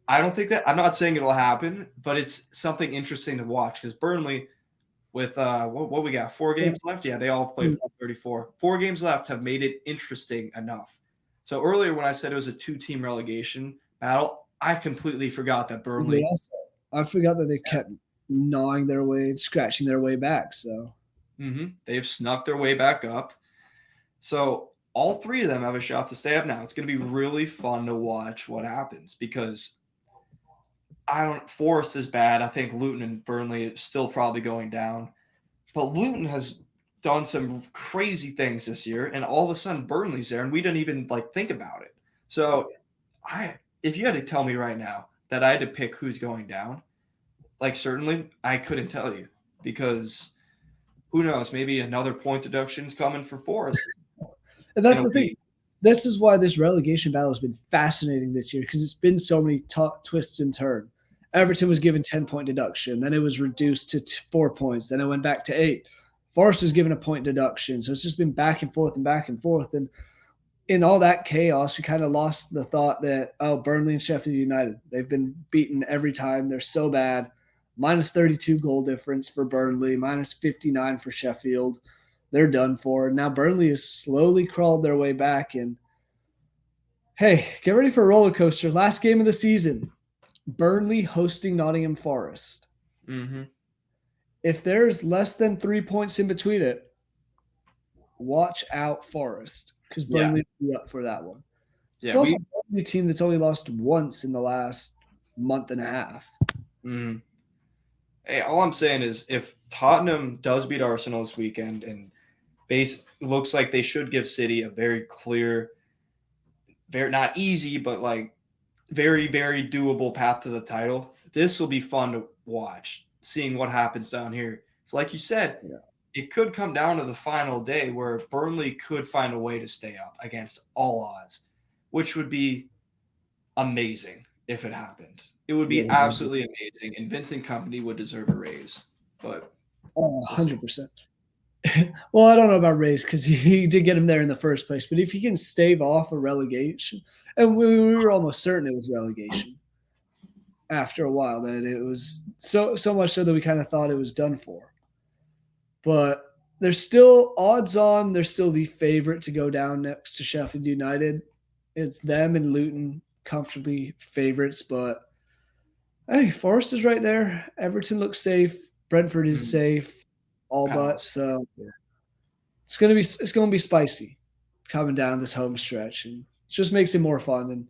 I don't think that – I'm not saying it'll happen, but it's something interesting to watch because Burnley with what we got, 4 games left? Yeah, they all have played 34. 4 games left have made it interesting enough. So earlier when I said it was a 2-team relegation battle, I completely forgot that Burnley – I forgot that they kept gnawing their way, scratching their way back. So they've snuck their way back up. So all 3 of them have a shot to stay up now. It's going to be really fun to watch what happens because Forest is bad. I think Luton and Burnley is still probably going down. But Luton has done some crazy things this year, and all of a sudden Burnley's there, and we didn't even think about it. So if you had to tell me right now that I had to pick who's going down, certainly I couldn't tell you because who knows? Maybe another point deduction is coming for Forest. And that's the thing. This is why this relegation battle has been fascinating this year because it's been so many twists and turns. Everton was given 10-point deduction. Then it was reduced to 4 points. Then it went back to 8. Forest was given a point deduction. So it's just been back and forth and back and forth. And in all that chaos, we kind of lost the thought that, Burnley and Sheffield United, they've been beaten every time. They're so bad. Minus 32 goal difference for Burnley, minus 59 for Sheffield. They're done for. Now Burnley has slowly crawled their way back. And, hey, get ready for a roller coaster. Last game of the season. Burnley hosting Nottingham Forest. If there's less than 3 points in between it, watch out Forest because Burnley will be up for that one. It's also a Burnley team that's only lost once in the last month and a half. Hey, all I'm saying is if Tottenham does beat Arsenal this weekend and looks like they should give City a very clear, very not easy, but very, very doable path to the title. This will be fun to watch, seeing what happens down here. So like you said, it could come down to the final day where Burnley could find a way to stay up against all odds, which would be amazing if it happened. It would be absolutely amazing, and Vincent Kompany would deserve a raise. But 100%. Well, I don't know about raise because he did get him there in the first place, but if he can stave off a relegation – and we were almost certain it was relegation after a while, that it was so much so that we kind of thought it was done for. But there's still odds on. They're still the favorite to go down next to Sheffield United. It's them and Luton comfortably favorites. But, hey, Forest is right there. Everton looks safe. Brentford is safe. All but. So it's gonna be spicy coming down this home stretch. And it just makes it more fun and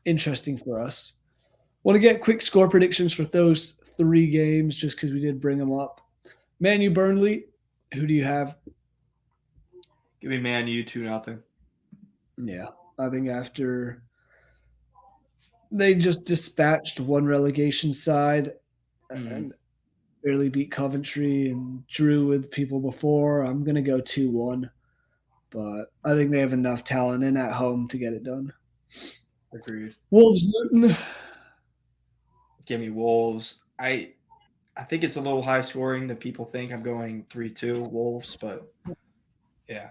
interesting for us. Want to get quick score predictions for those 3 games just because we did bring them up. Man U Burnley, who do you have? Give me Man U 2-0. Yeah, I think after they just dispatched one relegation side and barely beat Coventry and drew with people before, I'm going to go 2-1. But I think they have enough talent in at home to get it done. Agreed. Wolves Luton. Give me Wolves. I think it's a little high scoring that people think. I'm going 3-2 Wolves, but yeah.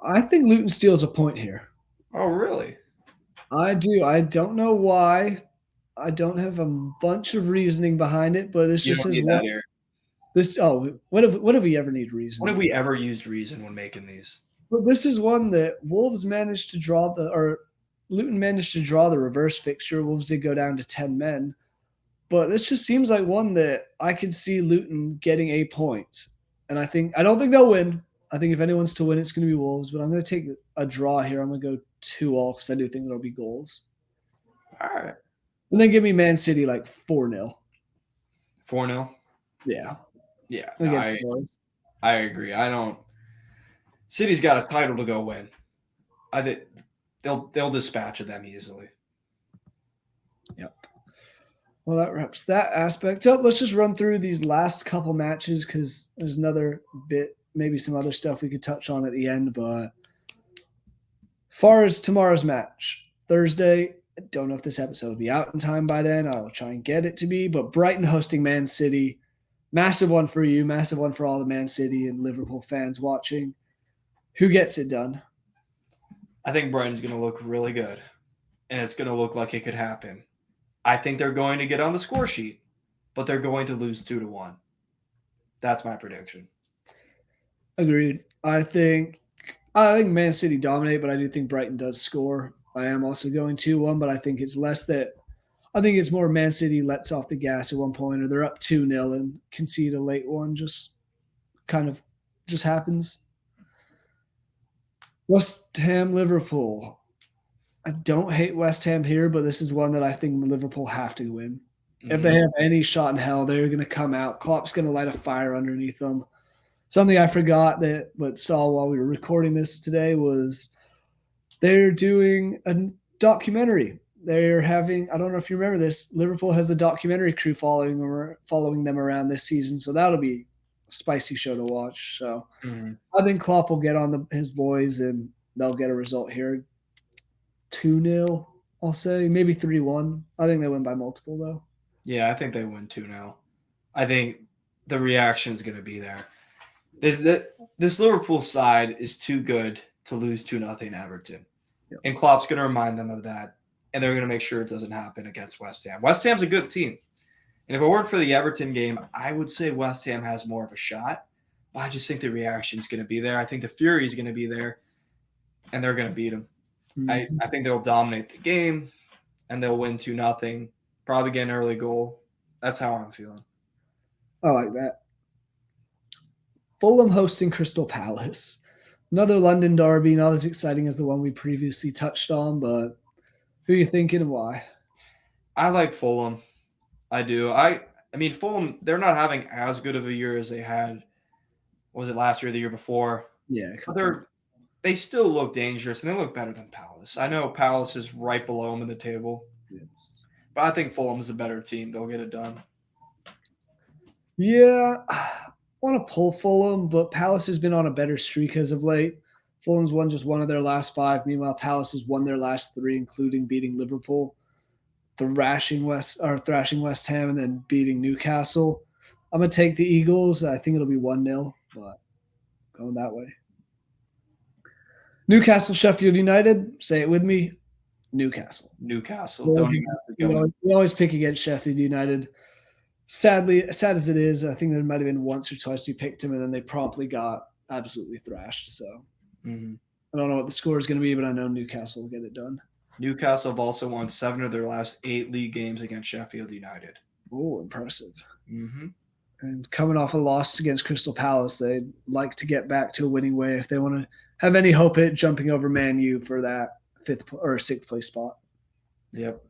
I think Luton steals a point here. Oh, really? I do. I don't know why. I don't have a bunch of reasoning behind it, but it's just his that here. What have we ever need reason? When have we ever used reason when making these? But this is one that Wolves managed to draw Luton managed to draw the reverse fixture. Wolves did go down to 10 men. But this just seems like one that I could see Luton getting a point. And I don't think they'll win. I think if anyone's to win, it's going to be Wolves. But I'm going to take a draw here. I'm going to go 2-2 because I do think there'll be goals. All right. And then give me Man City 4-0. 4-0? Yeah. Yeah. I agree. City's got a title to go win. I think they'll dispatch of them easily. Yep. Well, that wraps that aspect up. Let's just run through these last couple matches because there's another bit, maybe some other stuff we could touch on at the end. But far as tomorrow's match, Thursday, I don't know if this episode will be out in time by then. I will try and get it to be. But Brighton hosting Man City. Massive one for you. Massive one for all the Man City and Liverpool fans watching. Who gets it done? I think Brighton's going to look really good. and it's going to look like it could happen. I think they're going to get on the score sheet, but they're going to lose 2-1. That's my prediction. Agreed. I think Man City dominate, but I do think Brighton does score. I am also going 2-1, but I think it's less that I think it's more Man City lets off the gas at one point, or they're up 2-0 and concede a late one. Just kind of just happens. West Ham, Liverpool. I don't hate West Ham here, but this is one that I think Liverpool have to win. If they have any shot in hell, they're going to come out. Klopp's going to light a fire underneath them. Something I forgot but saw while we were recording this today was they're doing a documentary. They're having, I don't know if you remember this, Liverpool has the documentary crew following them around this season, so that'll be a spicy show to watch. So I think Klopp will get on his boys and they'll get a result here. 2-0, I'll say, maybe 3-1. I think they win by multiple though. Yeah, I think they win 2-0. I think the reaction is going to be there. This Liverpool side is too good to lose 2-0 Everton. Yep. And Klopp's going to remind them of that, and they're going to make sure it doesn't happen against West Ham. West Ham's a good team. And if it weren't for the Everton game, I would say West Ham has more of a shot. But I just think the reaction is going to be there. I think the fury is going to be there, and they're going to beat them. Mm-hmm. I think they'll dominate the game, and they'll win 2-0. Probably get an early goal. That's how I'm feeling. I like that. Fulham hosting Crystal Palace. Another London derby, not as exciting as the one we previously touched on, but who are you thinking and why? I like Fulham. I do. I mean, Fulham, they're not having as good of a year as they had, was it last year or the year before? Yeah. But they still look dangerous, and they look better than Palace. I know Palace is right below them in the table. Yes. But I think Fulham's a better team. They'll get it done. Yeah. I want to pull Fulham, but Palace has been on a better streak as of late. Fulham's won just one of their last 5. Meanwhile, Palace has won their last 3, including beating Liverpool, thrashing West Ham, and then beating Newcastle. I'm going to take the Eagles. I think it'll be 1-0, but going that way. Newcastle, Sheffield United. Say it with me. Newcastle. Don't even have to go. We always pick against Sheffield United. Sadly, sad as it is, I think there might have been once or twice we picked them, and then they promptly got absolutely thrashed. So I don't know what the score is going to be, but I know Newcastle will get it done. Newcastle have also won 7 of their last 8 league games against Sheffield United. Oh, impressive. Mm-hmm. And coming off a loss against Crystal Palace, they'd like to get back to a winning way if they want to have any hope at jumping over Man U for that 5th or 6th place spot. Yep.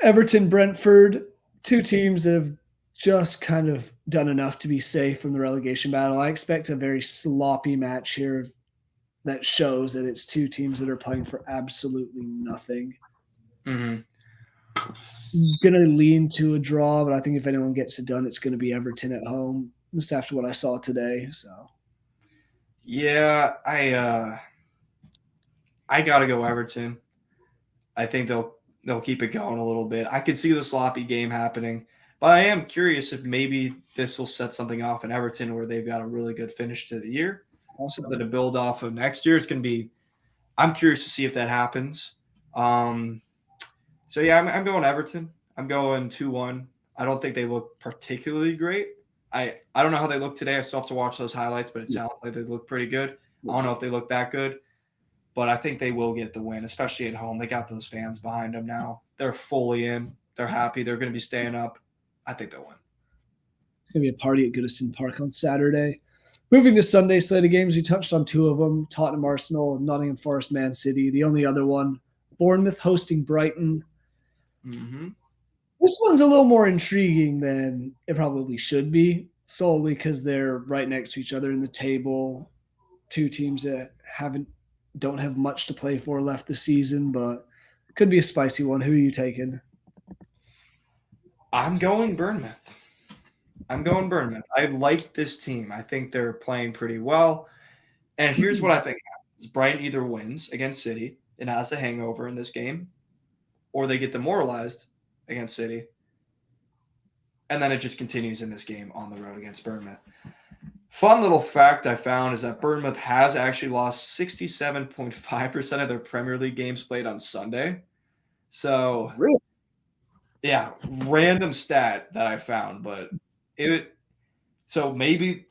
Everton, Brentford, 2 teams that have just kind of done enough to be safe from the relegation battle. I expect a very sloppy match here that shows that it's 2 teams that are playing for absolutely nothing. Mm-hmm. I'm going to lean to a draw, but I think if anyone gets it done, it's going to be Everton at home, just after what I saw today. So, yeah, I got to go Everton. I think they'll keep it going a little bit. I could see the sloppy game happening, but I am curious if maybe this will set something off in Everton where they've got a really good finish to the year. Something to build off of next year. It's going to be – I'm curious to see if that happens. So, yeah, I'm going Everton. I'm going 2-1. I don't think they look particularly great. I don't know how they look today. I still have to watch those highlights, but it sounds like they look pretty good. I don't know if they look that good, but I think they will get the win, especially at home. They got those fans behind them now. They're fully in. They're happy. They're going to be staying up. I think they'll win. It's going to be a party at Goodison Park on Saturday. Moving to Sunday slate of games, we touched on 2 of them, Tottenham, Arsenal, Nottingham Forest, Man City. The only other one, Bournemouth hosting Brighton. Mm-hmm. This one's a little more intriguing than it probably should be, solely because they're right next to each other in the table. 2 teams that don't have much to play for left this season, but could be a spicy one. Who are you taking? I'm going Bournemouth. I like this team. I think they're playing pretty well. And here's what I think happens. Brighton either wins against City and has a hangover in this game, or they get demoralized against City, and then it just continues in this game on the road against Bournemouth. Fun little fact I found is that Bournemouth has actually lost 67.5% of their Premier League games played on Sunday. So, Really? yeah, random stat that I found, but it so maybe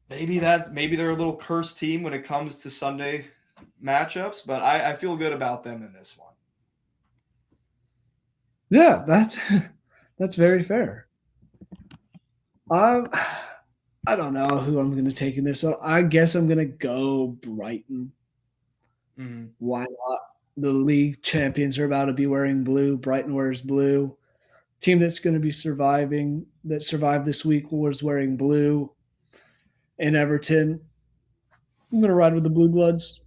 they're a little cursed team when it comes to Sunday matchups, but I feel good about them in this one. Yeah, that's very fair. I don't know who I'm going to take in this one. I guess I'm going to go Brighton. Mm-hmm. Why not? The league champions are about to be wearing blue. Brighton wears blue. Team that's going to be that survived this week, was wearing blue. And Everton, I'm going to ride with the Blue Bloods.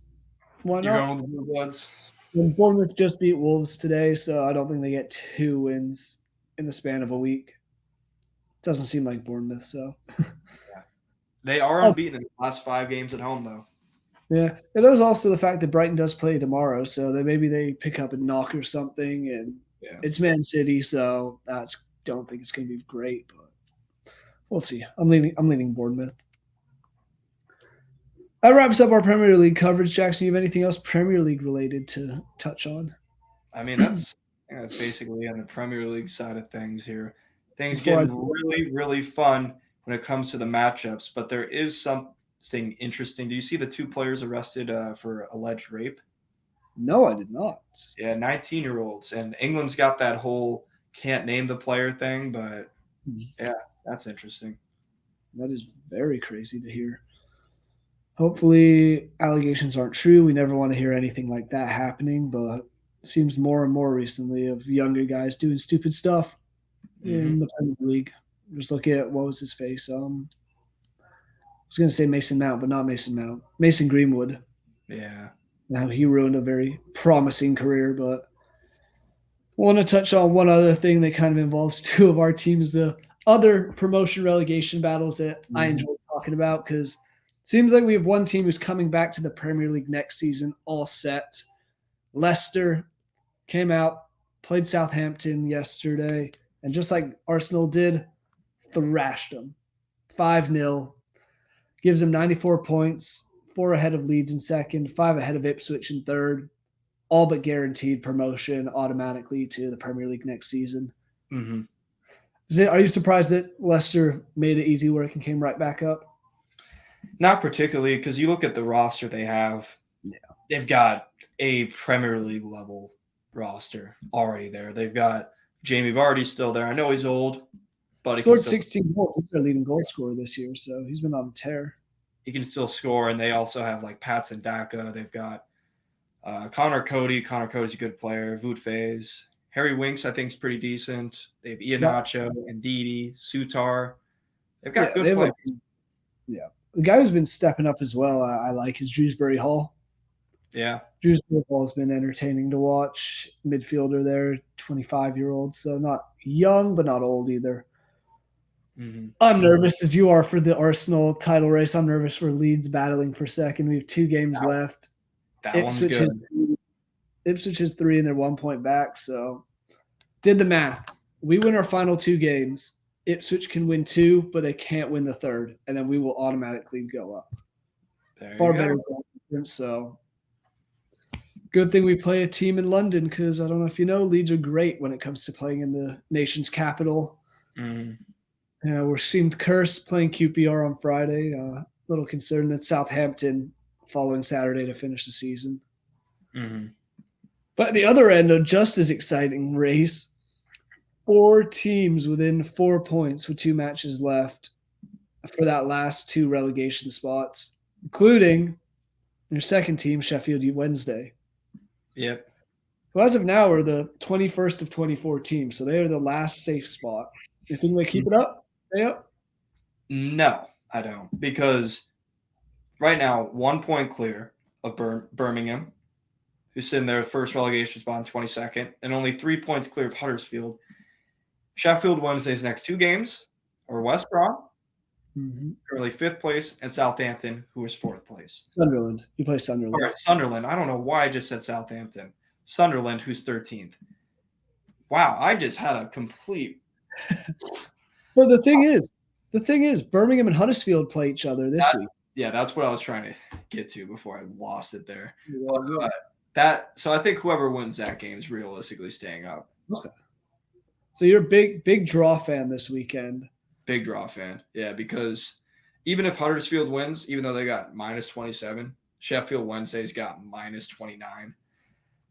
Why You're not? going with the Blue Bloods? And Bournemouth just beat Wolves today, so I don't think they get 2 wins in the span of a week. Doesn't seem like Bournemouth, so. Yeah. They are unbeaten in the last 5 games at home, though. Yeah, and there's also the fact that Brighton does play tomorrow, so that maybe they pick up a knock or something, and it's Man City, so don't think it's going to be great, but we'll see. I'm leaning Bournemouth. That wraps up our Premier League coverage. Jackson, you have anything else Premier League related to touch on? I mean, that's basically on the Premier League side of things here. Things Before I getting really, really fun when it comes to the matchups, but there is something interesting. Do you see the 2 players arrested for alleged rape? No, I did not. Yeah, 19-year-olds. And England's got that whole can't name the player thing, but yeah, that's interesting. That is very crazy to hear. Hopefully, allegations aren't true. We never want to hear anything like that happening, but it seems more and more recently of younger guys doing stupid stuff in the Premier League. Just look at what was his face. I was going to say Mason Mount, but not Mason Mount. Mason Greenwood. Yeah. Now he ruined a very promising career, but I want to touch on one other thing that kind of involves 2 of our teams, the other promotion relegation battles that I enjoy talking about, because it seems like we have one team who's coming back to the Premier League next season all set. Leicester came out, played Southampton yesterday, and just like Arsenal did, thrashed them 5-0. Gives them 94 points, 4 ahead of Leeds in second, 5 ahead of Ipswich in third, all but guaranteed promotion automatically to the Premier League next season. Mm-hmm. Are you surprised that Leicester made it easy work and came right back up? Not particularly, because you look at the roster they have. Yeah. They've got a Premier League level roster already there. They've got Jamie Vardy still there. I know he's old, but he scored 16 goals. He's their leading goal scorer this year, so he's been on a tear. He can still score, and they also have like Patson Daka. They've got Connor Cody. Connor Cody's a good player. Wout Faes. Harry Winks, I think, is pretty decent. They have Iheanacho, Ndidi, Sutar. They've got good players. The guy who's been stepping up as well, I like, is Dewsbury Hall. Yeah. Dewsbury Hall has been entertaining to watch. Midfielder there, 25-year-old, so not young but not old either. Mm-hmm. I'm nervous as you are for the Arsenal title race. I'm nervous for Leeds battling for second. We have 2 games left. Ipswich is 3 and they're 1 point back. So did the math. We win our final 2 games. Ipswich can win 2, but they can't win the third, and then we will automatically go up. Far better goal difference. So good thing we play a team in London, because I don't know if you know, Leeds are great when it comes to playing in the nation's capital. We seemed cursed playing QPR on Friday. A little concerned that Southampton following Saturday to finish the season. Mm-hmm. But at the other end, a just as exciting race, 4 teams within 4 points with 2 matches left for that last 2 relegation spots, including your second team, Sheffield Wednesday. Yep. Who as of now are the 21st of 24 teams, so they are the last safe spot. You think they keep it up? Stay up? No, I don't, because right now 1 point clear of Birmingham, who's sitting there first relegation spot in 22nd, and only 3 points clear of Huddersfield. Sheffield Wednesday's next 2 games are West Brom, currently 5th place, and Southampton, who is 4th place. Sunderland. You play Sunderland. All right, Sunderland. I don't know why I just said Southampton. Sunderland, who's 13th. Wow, I just had a complete. Well, the thing is, The thing is, Birmingham and Huddersfield play each other this week. Yeah, that's what I was trying to get to before I lost it there. Yeah. So I think whoever wins that game is realistically staying up. Okay. So you're a big draw fan this weekend. Big draw fan, yeah, because even if Huddersfield wins, even though they got -27, Sheffield Wednesday's got -29.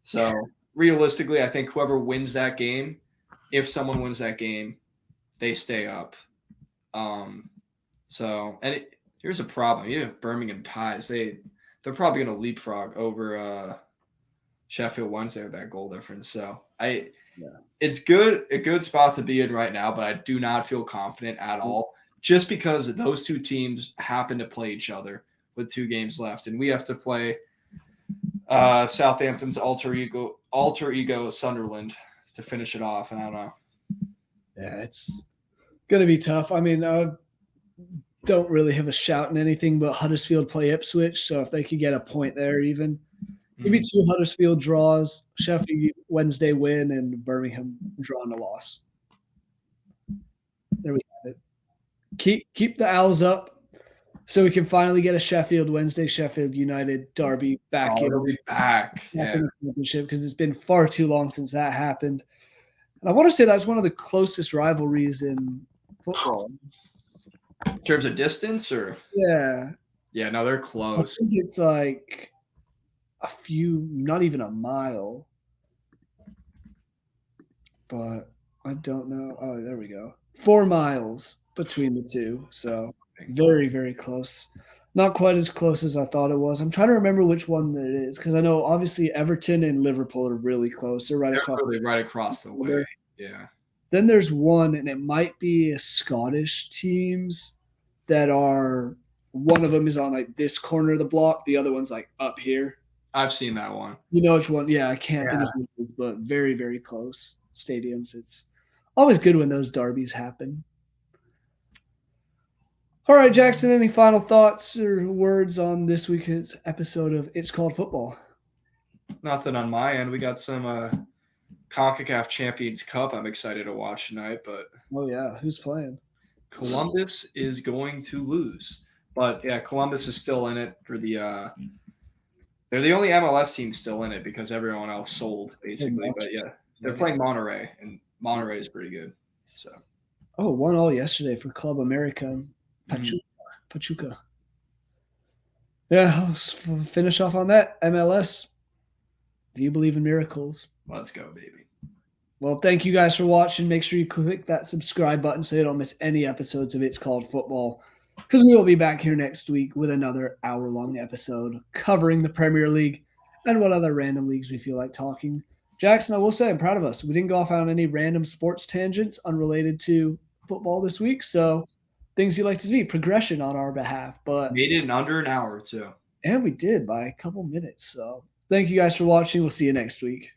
So realistically, I think whoever wins that game, if someone wins that game, they stay up. Here's a problem. You have Birmingham ties. They're probably going to leapfrog over Sheffield Wednesday with that goal difference. So it's a good spot to be in right now, but I do not feel confident at all, just because those two teams happen to play each other with 2 games left, and we have to play Southampton's alter ego Sunderland to finish it off, and I don't know. Yeah, it's gonna be tough. I mean, don't really have a shout in anything, but Huddersfield play Ipswich, so if they could get a point there, even maybe 2 Huddersfield draws, Sheffield Wednesday win, and Birmingham draw and a loss. There we have it. Keep the Owls up, so we can finally get a Sheffield Wednesday, Sheffield United derby back in. It'll be back. In the championship, because it's been far too long since that happened. And I want to say that's one of the closest rivalries in football. In terms of distance, or yeah, no, they're close. I think it's like a few, not even a mile. But I don't know. Oh, there we go. 4 miles between the two, so very, very close. Not quite as close as I thought it was. I'm trying to remember which one that it is, because I know obviously Everton and Liverpool are really close. They're right across the way. Yeah. Then there's one, and it might be a Scottish teams that are. One of them is on like this corner of the block. The other one's like up here. I've seen that one. You know which one? Yeah, I can't think of it, but very, very close stadiums. It's always good when those derbies happen. All right, Jackson, any final thoughts or words on this week's episode of It's Called Football? Nothing on my end. We got some CONCACAF Champions Cup I'm excited to watch tonight, but oh yeah, who's playing? Columbus is going to lose. But yeah, Columbus is still in it for the they're the only MLS team still in it because everyone else sold basically. But yeah, they're playing Monterrey, and Monterrey is pretty good. So 1-1 yesterday for Club America. Pachuca. Yeah, let's finish off on that. MLS. Do you believe in miracles? Let's go, baby. Well, thank you guys for watching. Make sure you click that subscribe button so you don't miss any episodes of It's Called Football, because we will be back here next week with another hour-long episode covering the Premier League and what other random leagues we feel like talking. Jackson, I will say I'm proud of us. We didn't go off on any random sports tangents unrelated to football this week, so things you like to see, progression on our behalf. But made it in under an hour too. And we did by a couple minutes. So thank you guys for watching. We'll see you next week.